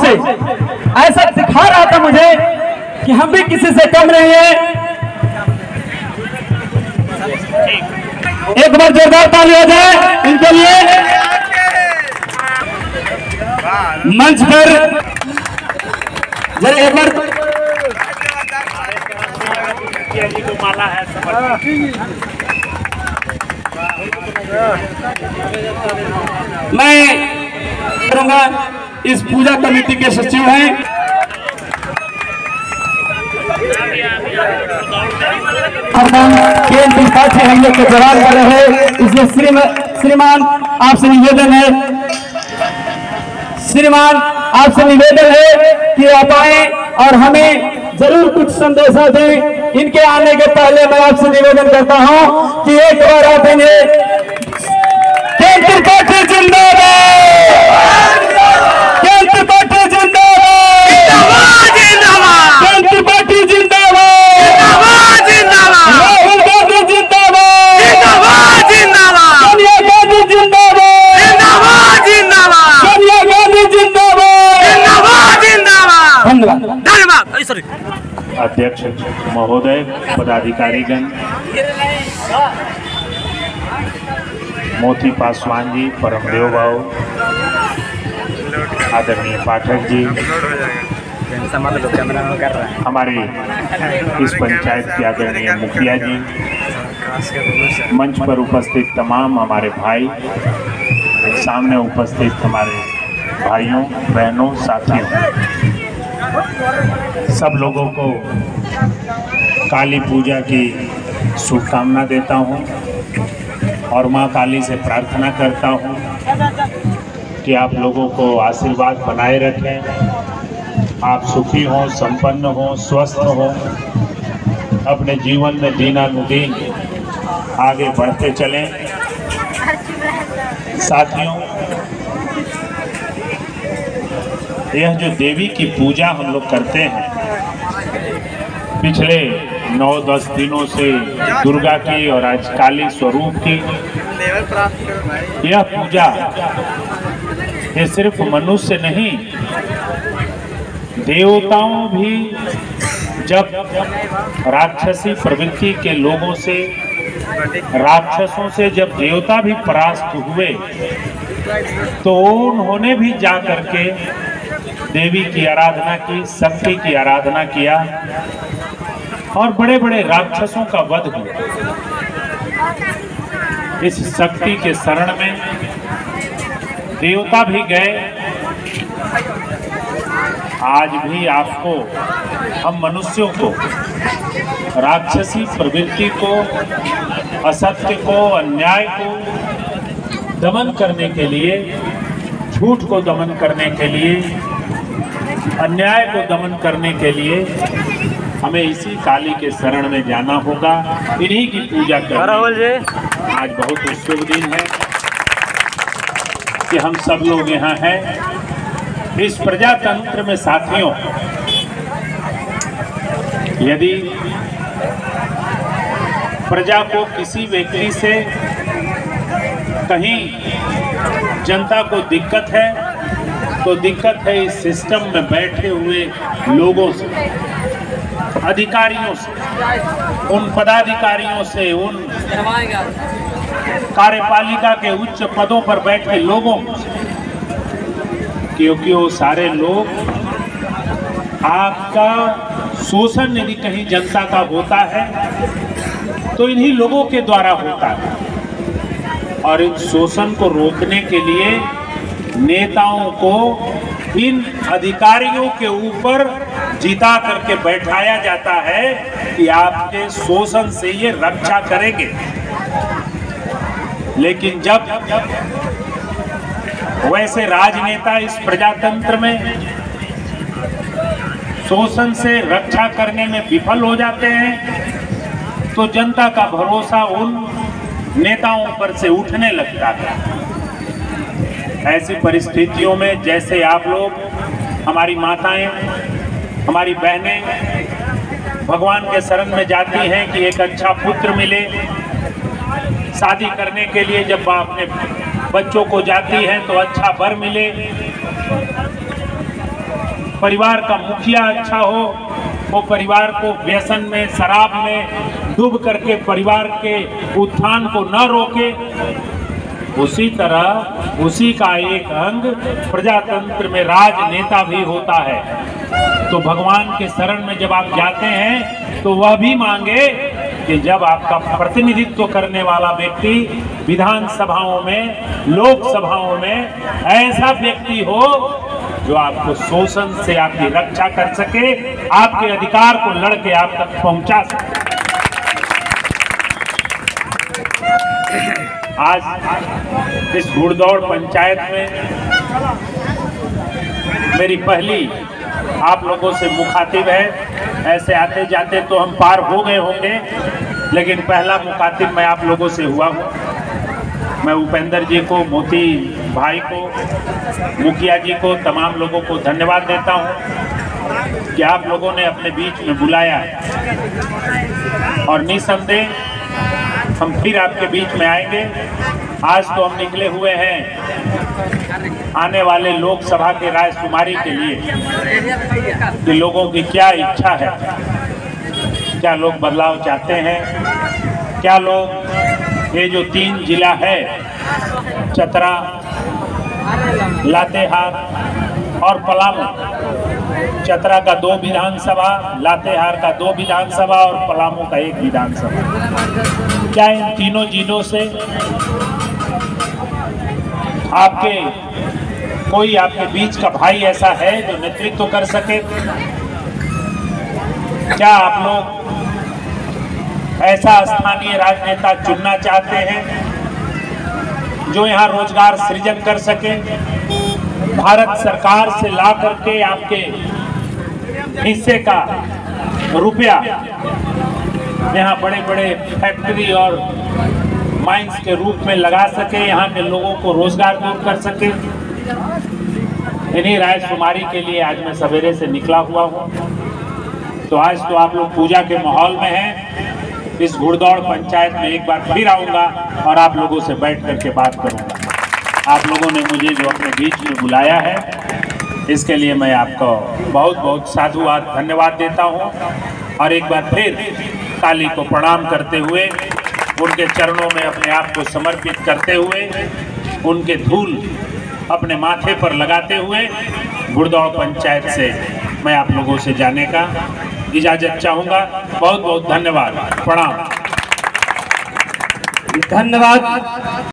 से ऐसा दिखा रहा था मुझे कि हम भी किसी से कम नहीं है। एक बार जोरदार ताली हो जाए इनके लिए। मंच पर जरा एक बार माला है। मैं करूंगा, इस पूजा कमेटी के सचिव हैं त्रिपाठी, हम लोग के जवाब कर रहे हैं। इसलिए श्रीमान आपसे निवेदन है, श्रीमान आपसे निवेदन है कि आप आए और हमें जरूर कुछ संदेशा दें। इनके आने के पहले मैं आपसे निवेदन करता हूं कि एक बार आप इन्हें त्रिपाठी जिंदाबाद, त्रिपाठी जिंदाबाद, त्रिपाठी जिंदाबाद, राहुल गांधी जिंदाबाद, सोनिया गांधी जिंदाबाद, सोनिया गांधी जिंदाबाद। धन्यवाद। अध्यक्ष महोदय, पदाधिकारीगण, मोती पासवान जी, परमदेव भाव, आदरणीय पाठक जी, हमारे इस पंचायत के आदरणीय मुखिया जी, मंच पर उपस्थित तमाम हमारे भाई, सामने उपस्थित हमारे भाइयों बहनों साथियों, सब लोगों को काली पूजा की शुभकामना देता हूं और मां काली से प्रार्थना करता हूं कि आप लोगों को आशीर्वाद बनाए रखें, आप सुखी हों, संपन्न हों, स्वस्थ हों, अपने जीवन में दीनानुदीन आगे बढ़ते चलें। साथियों, यह जो देवी की पूजा हम लोग करते हैं पिछले 9-10 दिनों से, दुर्गा की और आज काली स्वरूप की यह पूजा, ये सिर्फ मनुष्य नहीं, देवताओं भी जब राक्षसी प्रवृत्ति के लोगों से, राक्षसों से जब देवता भी परास्त हुए तो उन्होंने भी जा करके देवी की आराधना की, शक्ति की आराधना किया और बड़े बड़े राक्षसों का वध हुआ। इस शक्ति के शरण में देवता भी गए। आज भी आपको, हम मनुष्यों को, राक्षसी प्रवृत्ति को, असत्य को, अन्याय को दमन करने के लिए, झूठ को दमन करने के लिए, अन्याय को दमन करने के लिए हमें इसी काली के शरण में जाना होगा, इन्हीं की पूजा करनी। आज बहुत शुभ दिन है कि हम सब लोग यहाँ हैं। इस प्रजातंत्र में साथियों, यदि प्रजा को किसी व्यक्ति से कहीं जनता को दिक्कत है तो दिक्कत है इस सिस्टम में बैठे हुए लोगों से, अधिकारियों से, उन पदाधिकारियों से, उन कार्यपालिका के उच्च पदों पर बैठे लोगों से, क्योंकि वो सारे लोग आपका शोषण यदि कहीं जनता का होता है तो इन्हीं लोगों के द्वारा होता है। और इन शोषण को रोकने के लिए नेताओं को इन अधिकारियों के ऊपर जिता करके बैठाया जाता है कि आपके शोषण से ये रक्षा करेंगे। लेकिन जब वैसे राजनेता इस प्रजातंत्र में शोषण से रक्षा करने में विफल हो जाते हैं तो जनता का भरोसा उन नेताओं पर से उठने लगता है। ऐसी परिस्थितियों में जैसे आप लोग, हमारी माताएं, हमारी बहनें भगवान के शरण में जाती हैं कि एक अच्छा पुत्र मिले, शादी करने के लिए जब अपने बच्चों को जाती हैं तो अच्छा वर मिले, परिवार का मुखिया अच्छा हो, वो परिवार को व्यसन में, शराब में डूब करके परिवार के उत्थान को न रोके, उसी तरह उसी का एक अंग प्रजातंत्र में राजनेता भी होता है। तो भगवान के शरण में जब आप जाते हैं तो वह भी मांगे कि जब आपका प्रतिनिधित्व करने वाला व्यक्ति विधानसभाओं में, लोकसभाओं में ऐसा व्यक्ति हो जो आपको शोषण से आपकी रक्षा कर सके, आपके अधिकार को लड़के आप तक पहुंचा सके। आज इस घुड़दौड़ पंचायत में मेरी पहली आप लोगों से मुखातिब है। ऐसे आते जाते तो हम पार हो गए होंगे, लेकिन पहला मुखातिब मैं आप लोगों से हुआ हूँ। मैं उपेंद्र जी को, मोती भाई को, मुखिया जी को, तमाम लोगों को धन्यवाद देता हूँ कि आप लोगों ने अपने बीच में बुलाया और निसंदेह हम फिर आपके बीच में आएंगे। आज तो हम निकले हुए हैं आने वाले लोकसभा के रायशुमारी के लिए कि लोगों की क्या इच्छा है, क्या लोग बदलाव चाहते हैं, क्या लोग ये जो 3 जिला है, चतरा, लातेहार और पलामू, चतरा का 2 विधानसभा, लातेहार का 2 विधानसभा और पलामू का 1 विधानसभा, क्या इन तीनों जिलों से कोई आपके बीच का भाई ऐसा है जो नेतृत्व कर सके? क्या आप लोग ऐसा स्थानीय राजनेता चुनना चाहते हैं जो यहाँ रोजगार सृजन कर सके, भारत सरकार से ला करके आपके हिस्से का रुपया यहाँ बड़े बड़े फैक्ट्री और माइंस के रूप में लगा सके, यहाँ के लोगों को रोजगार दूर कर सके? इन्हीं रायशुमारी के लिए आज मैं सवेरे से निकला हुआ हूँ। तो आज तो आप लोग पूजा के माहौल में हैं। इस घुड़दौड़ पंचायत में एक बार फिर आऊँगा और आप लोगों से बैठ करके बात करूँगा। आप लोगों ने मुझे जो अपने बीच में बुलाया है, इसके लिए मैं आपको बहुत बहुत साधुवाद धन्यवाद देता हूँ। और एक बार फिर काली को प्रणाम करते हुए, उनके चरणों में अपने आप को समर्पित करते हुए, उनके धूल अपने माथे पर लगाते हुए घुड़दौड़ पंचायत से मैं आप लोगों से जाने का इजाज़त चाहूँगा। बहुत बहुत धन्यवाद, प्रणाम। धन्यवाद।